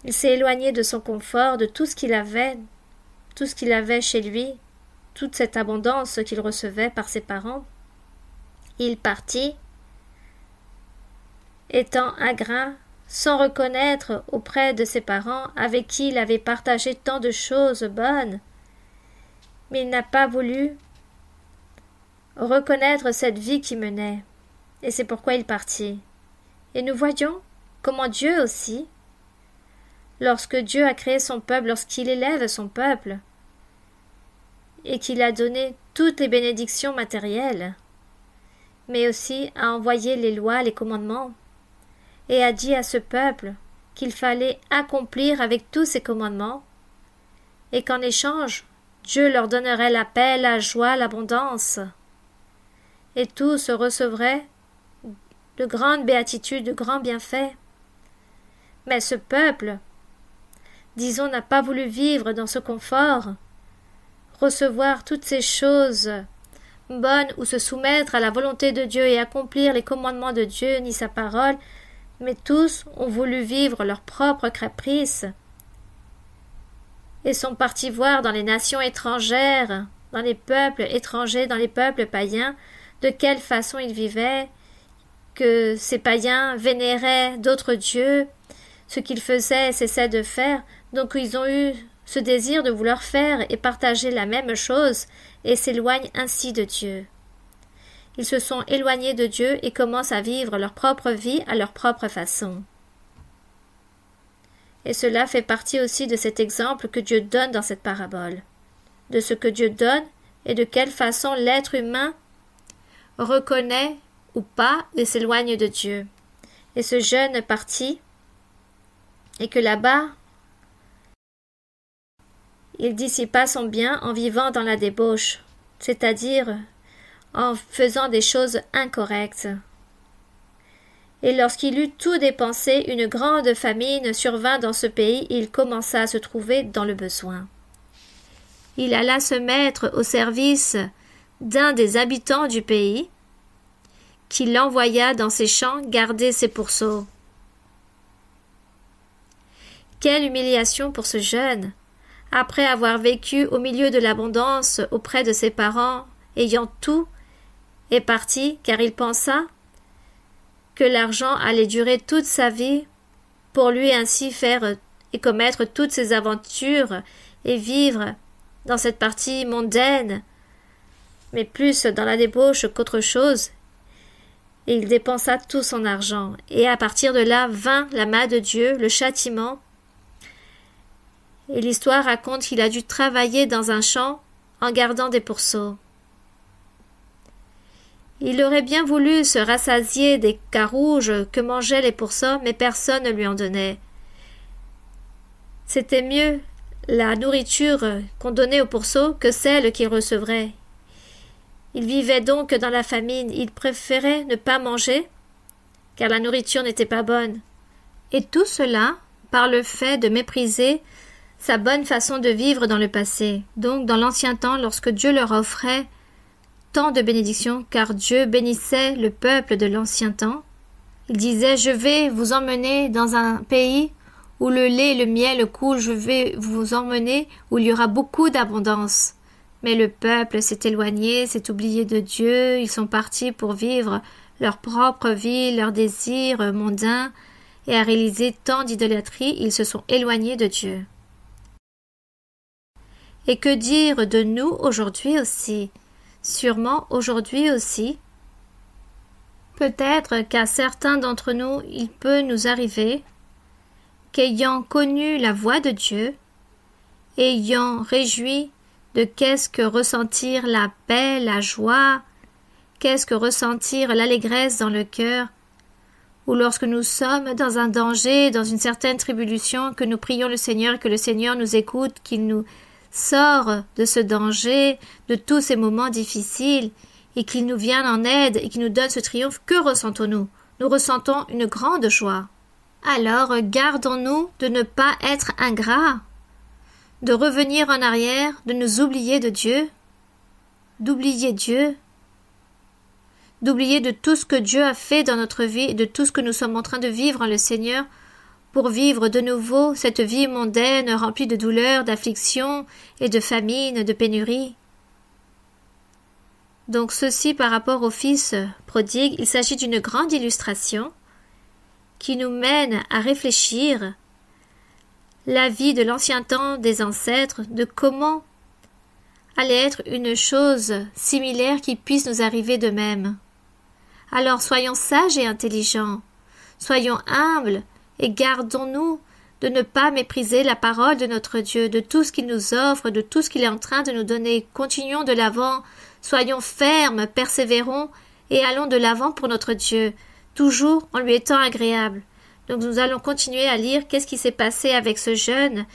Il s'est éloigné de son confort, de tout ce qu'il avait chez lui, toute cette abondance qu'il recevait par ses parents. Il partit, étant ingrat, sans reconnaître auprès de ses parents avec qui il avait partagé tant de choses bonnes. Mais il n'a pas voulu reconnaître cette vie qui menait, et c'est pourquoi il partit. Et nous voyons comment Dieu aussi, lorsque Dieu a créé son peuple, lorsqu'il élève son peuple, et qu'il a donné toutes les bénédictions matérielles, mais aussi a envoyé les lois, les commandements, et a dit à ce peuple qu'il fallait accomplir avec tous ces commandements, et qu'en échange, Dieu leur donnerait la paix, la joie, l'abondance, et tous recevraient de grandes béatitudes, de grands bienfaits. Mais ce peuple, disons, n'a pas voulu vivre dans ce confort, recevoir toutes ces choses bonnes ou se soumettre à la volonté de Dieu et accomplir les commandements de Dieu ni sa parole, mais tous ont voulu vivre leurs propres caprices et sont partis voir dans les nations étrangères, dans les peuples étrangers, dans les peuples païens, de quelle façon ils vivaient, que ces païens vénéraient d'autres dieux, ce qu'ils faisaient et cessaient de faire, donc ils ont eu ce désir de vouloir faire et partager la même chose et s'éloignent ainsi de Dieu. Ils se sont éloignés de Dieu et commencent à vivre leur propre vie à leur propre façon. Et cela fait partie aussi de cet exemple que Dieu donne dans cette parabole, de ce que Dieu donne et de quelle façon l'être humain reconnaît ou pas et s'éloigne de Dieu. Et ce jeune parti, et que là-bas, il dissipa son bien en vivant dans la débauche, c'est-à-dire en faisant des choses incorrectes. Et lorsqu'il eut tout dépensé, une grande famine survint dans ce pays et il commença à se trouver dans le besoin. Il alla se mettre au service d'un des habitants du pays, qui l'envoya dans ses champs garder ses pourceaux. Quelle humiliation pour ce jeune! Après avoir vécu au milieu de l'abondance auprès de ses parents, ayant tout, est parti car il pensa que l'argent allait durer toute sa vie pour lui ainsi faire et commettre toutes ses aventures et vivre dans cette partie mondaine, mais plus dans la débauche qu'autre chose. Et il dépensa tout son argent. Et à partir de là vint la main de Dieu, le châtiment. Et l'histoire raconte qu'il a dû travailler dans un champ en gardant des pourceaux. Il aurait bien voulu se rassasier des carouges que mangeaient les pourceaux, mais personne ne lui en donnait. C'était mieux la nourriture qu'on donnait aux pourceaux que celle qu'il recevrait. Il vivait donc dans la famine, il préférait ne pas manger, car la nourriture n'était pas bonne. Et tout cela par le fait de mépriser sa bonne façon de vivre dans le passé, donc dans l'ancien temps, lorsque Dieu leur offrait tant de bénédictions, car Dieu bénissait le peuple de l'ancien temps. Il disait « Je vais vous emmener dans un pays où le lait et le miel coulent, je vais vous emmener où il y aura beaucoup d'abondance. » Mais le peuple s'est éloigné, s'est oublié de Dieu, ils sont partis pour vivre leur propre vie, leurs désirs mondains, et à réaliser tant d'idolâtrie, ils se sont éloignés de Dieu. Et que dire de nous aujourd'hui aussi? Sûrement aujourd'hui aussi. Peut-être qu'à certains d'entre nous, il peut nous arriver qu'ayant connu la voix de Dieu, ayant réjoui de qu'est-ce que ressentir la paix, la joie, qu'est-ce que ressentir l'allégresse dans le cœur, ou lorsque nous sommes dans un danger, dans une certaine tribulation, que nous prions le Seigneur, que le Seigneur nous écoute, qu'il nous sort de ce danger, de tous ces moments difficiles, et qu'il nous vienne en aide et qu'il nous donne ce triomphe, que ressentons-nous? Nous ressentons une grande joie. Alors, gardons-nous de ne pas être ingrats, de revenir en arrière, de nous oublier de Dieu, d'oublier Dieu, d'oublier de tout ce que Dieu a fait dans notre vie et de tout ce que nous sommes en train de vivre en le Seigneur pour vivre de nouveau cette vie mondaine remplie de douleurs, d'afflictions et de famine, de pénuries. Donc ceci par rapport au fils prodigue, il s'agit d'une grande illustration qui nous mène à réfléchir la vie de l'ancien temps des ancêtres, de comment allait être une chose similaire qui puisse nous arriver de même. Alors soyons sages et intelligents, soyons humbles et gardons-nous de ne pas mépriser la parole de notre Dieu, de tout ce qu'il nous offre, de tout ce qu'il est en train de nous donner. Continuons de l'avant, soyons fermes, persévérons et allons de l'avant pour notre Dieu, toujours en lui étant agréable. Donc nous allons continuer à lire qu'est-ce qui s'est passé avec ce jeune.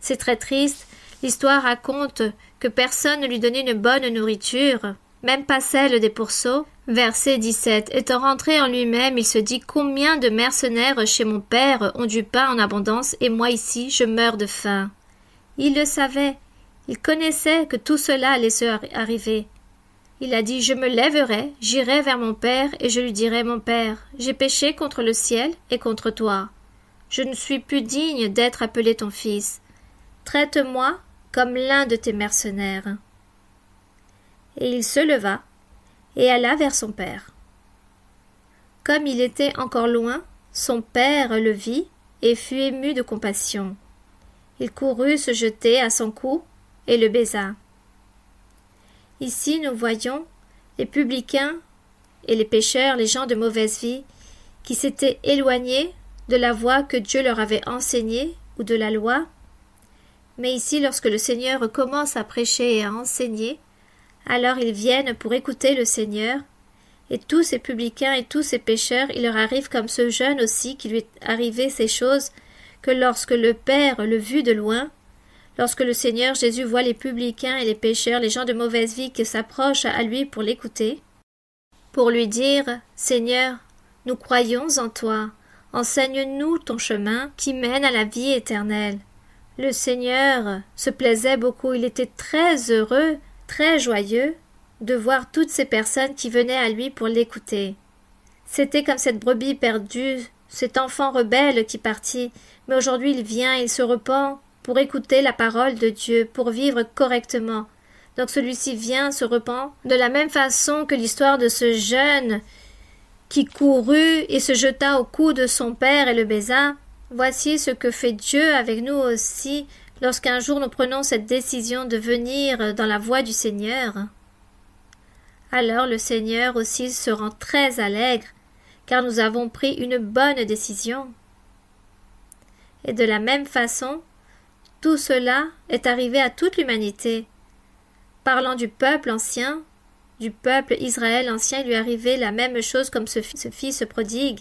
C'est très triste. L'histoire raconte que personne ne lui donnait une bonne nourriture, même pas celle des pourceaux. Verset 17. Étant rentré en lui-même, il se dit « Combien de mercenaires chez mon père ont du pain en abondance, et moi ici, je meurs de faim. » Il le savait. Il connaissait que tout cela allait se arriver. Il a dit « Je me lèverai, j'irai vers mon père, et je lui dirai « Mon père, j'ai péché contre le ciel et contre toi. Je ne suis plus digne d'être appelé ton fils. Traite-moi comme l'un de tes mercenaires. » Et il se leva et alla vers son père. Comme il était encore loin, son père le vit et fut ému de compassion. Il courut se jeter à son cou et le baisa. Ici, nous voyons les publicains et les pécheurs, les gens de mauvaise vie, qui s'étaient éloignés de la voie que Dieu leur avait enseignée ou de la loi. Mais ici, lorsque le Seigneur commence à prêcher et à enseigner, alors ils viennent pour écouter le Seigneur, et tous ces publicains et tous ces pécheurs, il leur arrive comme ce jeune aussi qui lui est arrivé ces choses, que lorsque le Père le vit de loin, lorsque le Seigneur Jésus voit les publicains et les pécheurs, les gens de mauvaise vie qui s'approchent à lui pour l'écouter, pour lui dire « Seigneur, nous croyons en toi, enseigne-nous ton chemin qui mène à la vie éternelle. » Le Seigneur se plaisait beaucoup, il était très heureux, très joyeux de voir toutes ces personnes qui venaient à lui pour l'écouter. C'était comme cette brebis perdue, cet enfant rebelle qui partit, mais aujourd'hui il vient, il se repent pour écouter la parole de Dieu, pour vivre correctement. Donc celui-ci vient, se repent, de la même façon que l'histoire de ce jeune qui courut et se jeta au cou de son père et le baisa. Voici ce que fait Dieu avec nous aussi, lorsqu'un jour nous prenons cette décision de venir dans la voie du Seigneur. Alors le Seigneur aussi se rend très allègre, car nous avons pris une bonne décision. Et de la même façon, tout cela est arrivé à toute l'humanité. Parlant du peuple ancien, du peuple Israël ancien, il lui arrivait la même chose comme ce fils prodigue.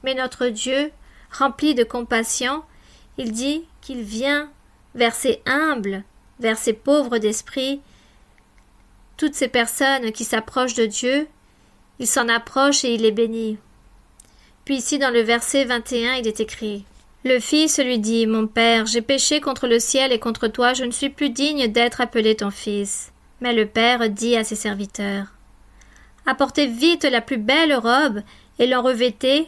Mais notre Dieu, rempli de compassion, il dit qu'il vient vers ces humbles, vers ces pauvres d'esprit, toutes ces personnes qui s'approchent de Dieu, il s'en approche et il les bénit. Puis ici dans le verset 21, il est écrit « Le fils lui dit, mon père, j'ai péché contre le ciel et contre toi, je ne suis plus digne d'être appelé ton fils. » Mais le père dit à ses serviteurs « Apportez vite la plus belle robe et l'en revêtez.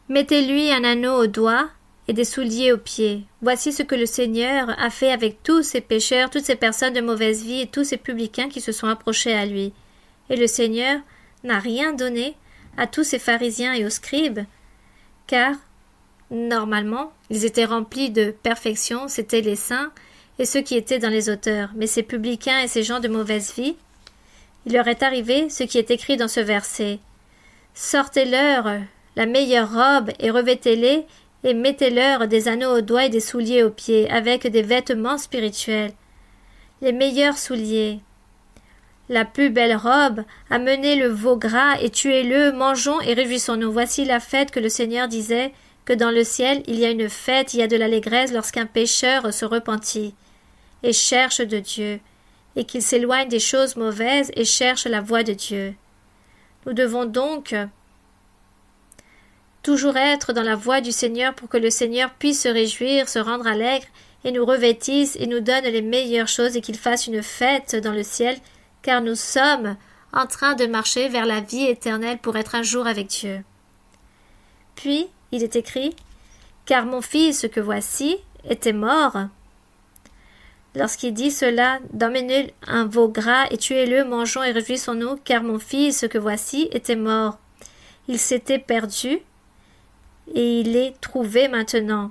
Mettez-lui un anneau au doigt et des souliers aux pieds. Voici ce que le Seigneur a fait avec tous ces pécheurs, toutes ces personnes de mauvaise vie et tous ces publicains qui se sont approchés à lui. Et le Seigneur n'a rien donné à tous ces pharisiens et aux scribes, car, normalement, ils étaient remplis de perfection, c'étaient les saints et ceux qui étaient dans les auteurs. Mais ces publicains et ces gens de mauvaise vie, il leur est arrivé ce qui est écrit dans ce verset. Sortez-leur la meilleure robe et revêtez-les et mettez-leur des anneaux aux doigts et des souliers aux pieds, avec des vêtements spirituels. Les meilleurs souliers. La plus belle robe, amenez le veau gras et tuez-le, mangeons et réjouissons-nous. Voici la fête que le Seigneur disait, que dans le ciel il y a une fête, il y a de l'allégresse lorsqu'un pécheur se repentit et cherche de Dieu, et qu'il s'éloigne des choses mauvaises et cherche la voie de Dieu. Nous devons donc toujours être dans la voie du Seigneur pour que le Seigneur puisse se réjouir, se rendre allègre et nous revêtisse et nous donne les meilleures choses et qu'il fasse une fête dans le ciel, car nous sommes en train de marcher vers la vie éternelle pour être un jour avec Dieu. Puis, il est écrit, « Car mon fils que voici était mort. » Lorsqu'il dit cela, d'emmener un veau gras et tuez-le, mangeons et réjouissons-nous, car mon fils que voici était mort. Il s'était perdu et il est trouvé maintenant.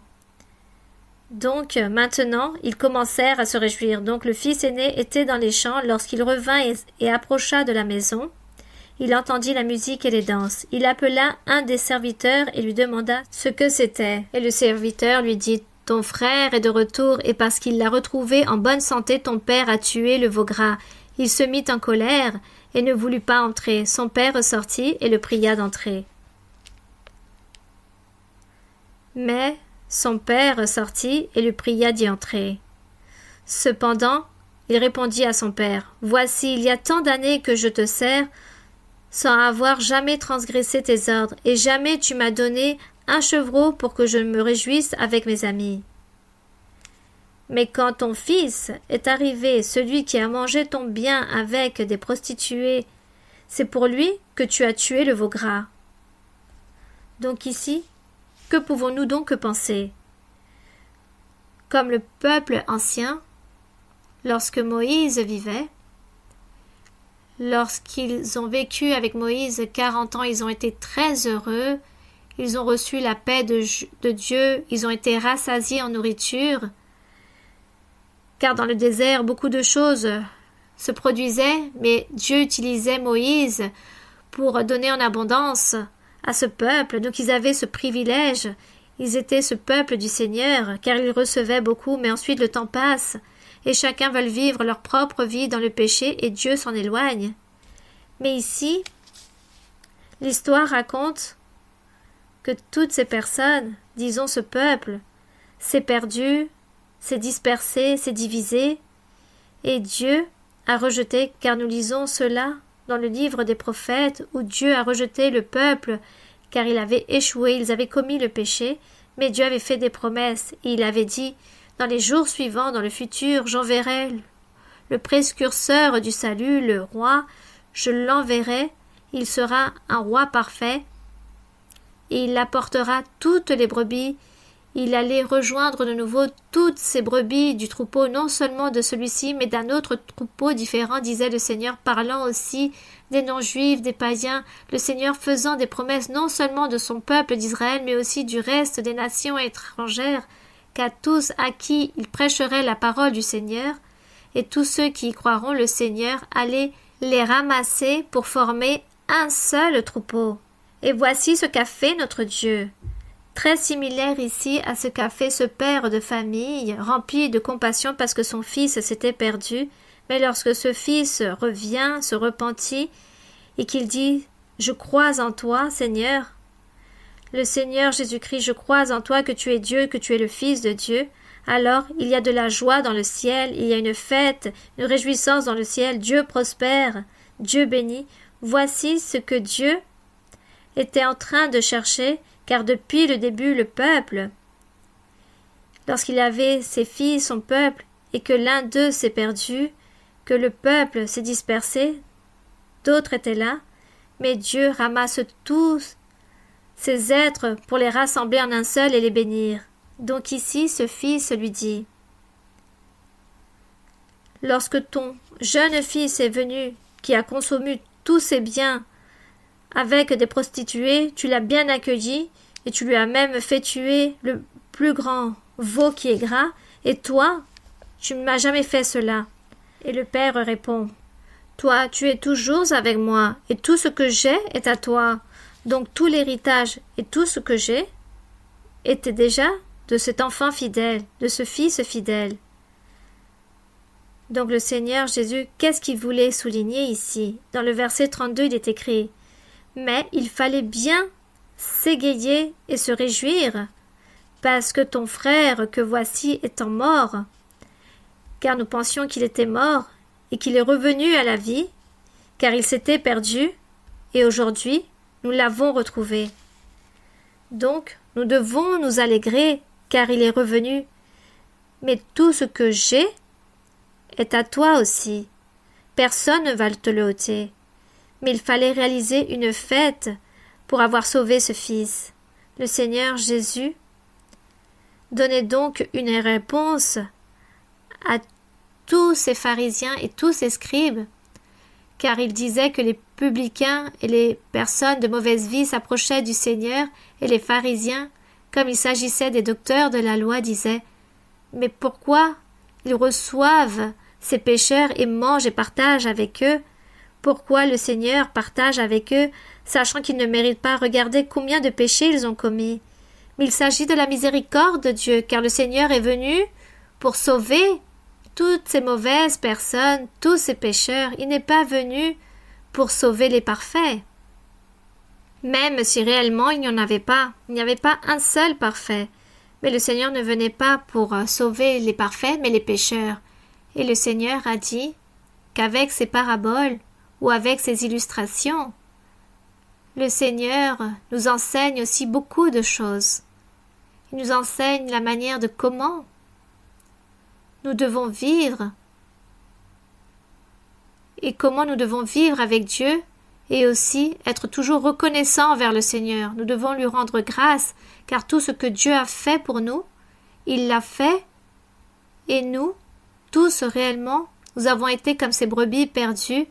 Donc maintenant, ils commencèrent à se réjouir. Donc le fils aîné était dans les champs lorsqu'il revint et approcha de la maison. Il entendit la musique et les danses. Il appela un des serviteurs et lui demanda ce que c'était. Et le serviteur lui dit « Ton frère est de retour et parce qu'il l'a retrouvé en bonne santé, ton père a tué le veau gras. » Il se mit en colère et ne voulut pas entrer. Son père ressortit et le pria d'entrer. Mais son père sortit et le pria d'y entrer. Cependant, il répondit à son père, « Voici, il y a tant d'années que je te sers, sans avoir jamais transgressé tes ordres, et jamais tu m'as donné un chevreau pour que je me réjouisse avec mes amis. Mais quand ton fils est arrivé, celui qui a mangé ton bien avec des prostituées, c'est pour lui que tu as tué le veau gras. » Donc ici, que pouvons-nous donc penser? Comme le peuple ancien, lorsque Moïse vivait, lorsqu'ils ont vécu avec Moïse 40 ans, ils ont été très heureux, ils ont reçu la paix de Dieu, ils ont été rassasiés en nourriture, car dans le désert, beaucoup de choses se produisaient, mais Dieu utilisait Moïse pour donner en abondance à ce peuple, donc ils avaient ce privilège, ils étaient ce peuple du Seigneur, car ils recevaient beaucoup, mais ensuite le temps passe, et chacun veut vivre leur propre vie dans le péché, et Dieu s'en éloigne. Mais ici, l'histoire raconte que toutes ces personnes, disons ce peuple, s'est perdu, s'est dispersé, s'est divisé, et Dieu a rejeté, car nous lisons cela dans le livre des prophètes, où Dieu a rejeté le peuple, car il avait échoué, ils avaient commis le péché, mais Dieu avait fait des promesses, et il avait dit, dans les jours suivants, dans le futur, j'enverrai le précurseur du salut, le roi, je l'enverrai, il sera un roi parfait, et il apportera toutes les brebis. Il allait rejoindre de nouveau toutes ces brebis du troupeau, non seulement de celui-ci, mais d'un autre troupeau différent, disait le Seigneur, parlant aussi des non-juifs, des païens, le Seigneur faisant des promesses non seulement de son peuple d'Israël, mais aussi du reste des nations étrangères, qu'à tous à qui il prêcherait la parole du Seigneur, et tous ceux qui y croiront, le Seigneur allait les ramasser pour former un seul troupeau. Et voici ce qu'a fait notre Dieu. Très similaire ici à ce qu'a fait ce père de famille, rempli de compassion parce que son fils s'était perdu, mais lorsque ce fils revient, se repentit, et qu'il dit « Je crois en toi, Seigneur », le Seigneur Jésus-Christ, je crois en toi que tu es Dieu, que tu es le Fils de Dieu, alors il y a de la joie dans le ciel, il y a une fête, une réjouissance dans le ciel, Dieu prospère, Dieu bénit. Voici ce que Dieu était en train de chercher, car depuis le début, le peuple, lorsqu'il avait ses filles, son peuple, et que l'un d'eux s'est perdu, que le peuple s'est dispersé, d'autres étaient là, mais Dieu ramasse tous ces êtres pour les rassembler en un seul et les bénir. Donc ici, ce fils lui dit, « Lorsque ton jeune fils est venu, qui a consommé tous ses biens avec des prostituées, tu l'as bien accueilli, et tu lui as même fait tuer le plus grand veau qui est gras, et toi, tu ne m'as jamais fait cela. » Et le père répond, « Toi, tu es toujours avec moi, et tout ce que j'ai est à toi. Donc tout l'héritage et tout ce que j'ai était déjà de cet enfant fidèle, de ce fils fidèle. » Donc le Seigneur Jésus, qu'est-ce qu'il voulait souligner ici? Dans le verset 32, il est écrit, « Mais il fallait bien s'égayer et se réjouir, parce que ton frère que voici étant mort, car nous pensions qu'il était mort, et qu'il est revenu à la vie, car il s'était perdu, et aujourd'hui nous l'avons retrouvé. Donc nous devons nous alégrer, car il est revenu. Mais tout ce que j'ai est à toi aussi. Personne ne va te le ôter. Mais il fallait réaliser une fête pour avoir sauvé ce fils. Le Seigneur Jésus donnait donc une réponse à tous ces pharisiens et tous ces scribes, car il disait que les publicains et les personnes de mauvaise vie s'approchaient du Seigneur, et les pharisiens, comme il s'agissait des docteurs de la loi, disaient « Mais pourquoi ils reçoivent ces pécheurs et mangent et partagent avec eux? Pourquoi le Seigneur partage avec eux, sachant qu'ils ne méritent pas? Regardez combien de péchés ils ont commis. » Mais il s'agit de la miséricorde de Dieu, car le Seigneur est venu pour sauver toutes ces mauvaises personnes, tous ces pécheurs. Il n'est pas venu pour sauver les parfaits. Même si réellement il n'y en avait pas, il n'y avait pas un seul parfait. Mais le Seigneur ne venait pas pour sauver les parfaits, mais les pécheurs. Et le Seigneur a dit qu'avec ses paraboles ou avec ses illustrations, le Seigneur nous enseigne aussi beaucoup de choses. Il nous enseigne la manière de comment nous devons vivre et comment nous devons vivre avec Dieu et aussi être toujours reconnaissants envers le Seigneur. Nous devons lui rendre grâce, car tout ce que Dieu a fait pour nous, il l'a fait, et nous, tous réellement, nous avons été comme ces brebis perdues,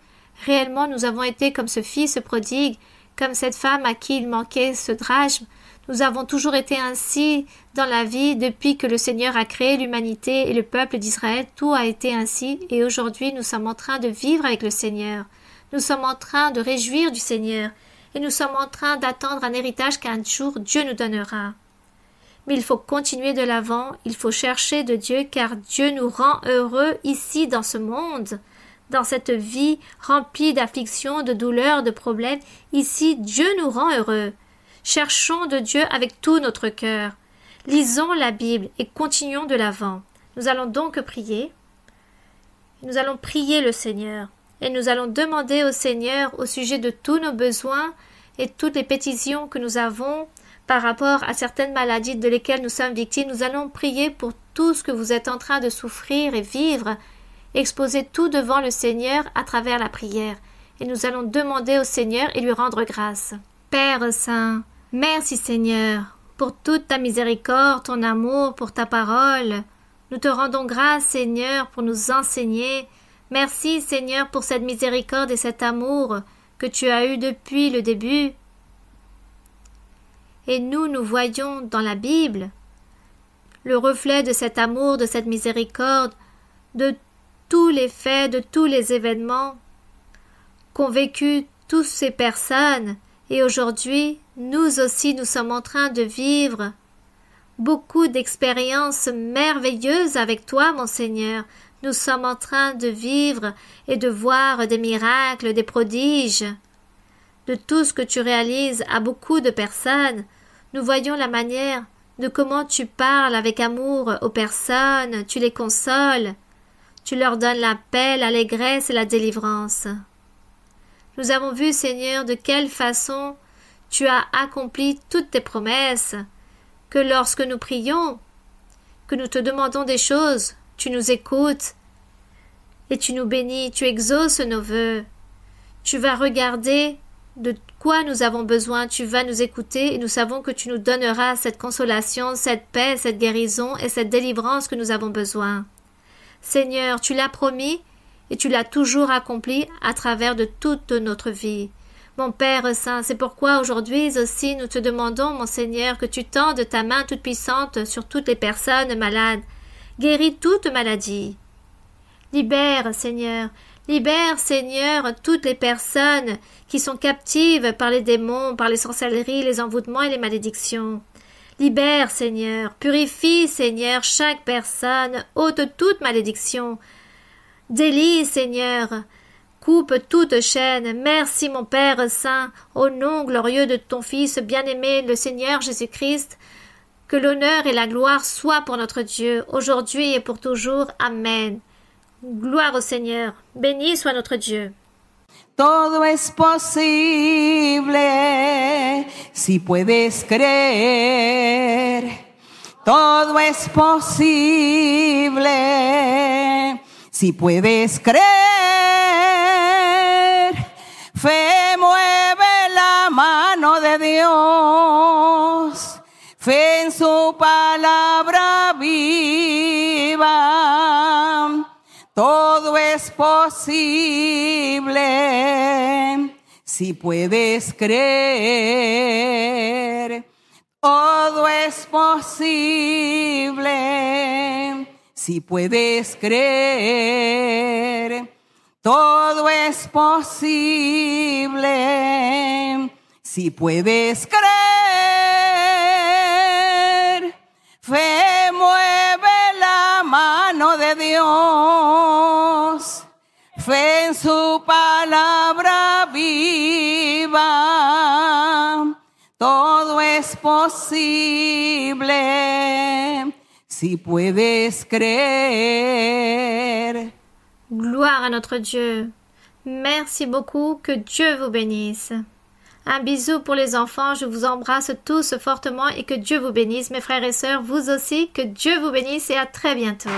réellement nous avons été comme ce fils prodigue, comme cette femme à qui il manquait ce drachme. Nous avons toujours été ainsi dans la vie depuis que le Seigneur a créé l'humanité et le peuple d'Israël. Tout a été ainsi et aujourd'hui nous sommes en train de vivre avec le Seigneur. Nous sommes en train de réjouir du Seigneur et nous sommes en train d'attendre un héritage qu'un jour Dieu nous donnera. Mais il faut continuer de l'avant, il faut chercher de Dieu car Dieu nous rend heureux ici dans ce monde. Dans cette vie remplie d'afflictions, de douleurs, de problèmes, ici Dieu nous rend heureux. Cherchons de Dieu avec tout notre cœur. Lisons la Bible et continuons de l'avant. Nous allons donc prier. Nous allons prier le Seigneur et nous allons demander au Seigneur au sujet de tous nos besoins et toutes les pétitions que nous avons par rapport à certaines maladies de lesquelles nous sommes victimes. Nous allons prier pour tout ce que vous êtes en train de souffrir et vivre. Exposer tout devant le Seigneur à travers la prière. Et nous allons demander au Seigneur et lui rendre grâce. Père Saint, merci Seigneur, pour toute ta miséricorde, ton amour, pour ta parole. Nous te rendons grâce Seigneur pour nous enseigner. Merci Seigneur pour cette miséricorde et cet amour que tu as eu depuis le début. Et nous voyons dans la Bible le reflet de cet amour, de cette miséricorde, de tous les faits, de tous les événements qu'ont vécu toutes ces personnes. Et aujourd'hui, nous aussi, nous sommes en train de vivre beaucoup d'expériences merveilleuses avec toi, mon Seigneur. Nous sommes en train de vivre et de voir des miracles, des prodiges, de tout ce que tu réalises à beaucoup de personnes. Nous voyons la manière de comment tu parles avec amour aux personnes, tu les consoles, tu leur donnes la paix, l'allégresse et la délivrance. Nous avons vu, Seigneur, de quelle façon tu as accompli toutes tes promesses, que lorsque nous prions, que nous te demandons des choses, tu nous écoutes et tu nous bénis, tu exauces nos vœux. Tu vas regarder de quoi nous avons besoin, tu vas nous écouter et nous savons que tu nous donneras cette consolation, cette paix, cette guérison et cette délivrance que nous avons besoin. Seigneur, tu l'as promis et tu l'as toujours accompli à travers de toute notre vie. Mon Père Saint, c'est pourquoi aujourd'hui aussi nous te demandons, mon Seigneur, que tu tendes ta main toute puissante sur toutes les personnes malades. Guéris toute maladie. Libère, Seigneur, toutes les personnes qui sont captives par les démons, par les sorcelleries, les envoûtements et les malédictions. Libère, Seigneur, purifie, Seigneur, chaque personne, ôte toute malédiction. Délie, Seigneur, coupe toute chaîne. Merci, mon Père Saint, au nom glorieux de ton Fils bien-aimé, le Seigneur Jésus-Christ, que l'honneur et la gloire soient pour notre Dieu, aujourd'hui et pour toujours. Amen. Gloire au Seigneur. Béni soit notre Dieu. Todo es posible si puedes creer. todo es posible. Si puedes creer, fe mueve la mano de Dios. Fe en su palabra viva. Todo es posible. Si puedes creer, todo es posible. Si puedes creer, todo es posible. Si puedes creer, fe mueve la mano de Dios. Fe en su palabra viva. Todo es posible. Si puedes creer. Gloire à notre Dieu. Merci beaucoup, que Dieu vous bénisse. Un bisou pour les enfants, je vous embrasse tous fortement et que Dieu vous bénisse, mes frères et sœurs, vous aussi, que Dieu vous bénisse et à très bientôt.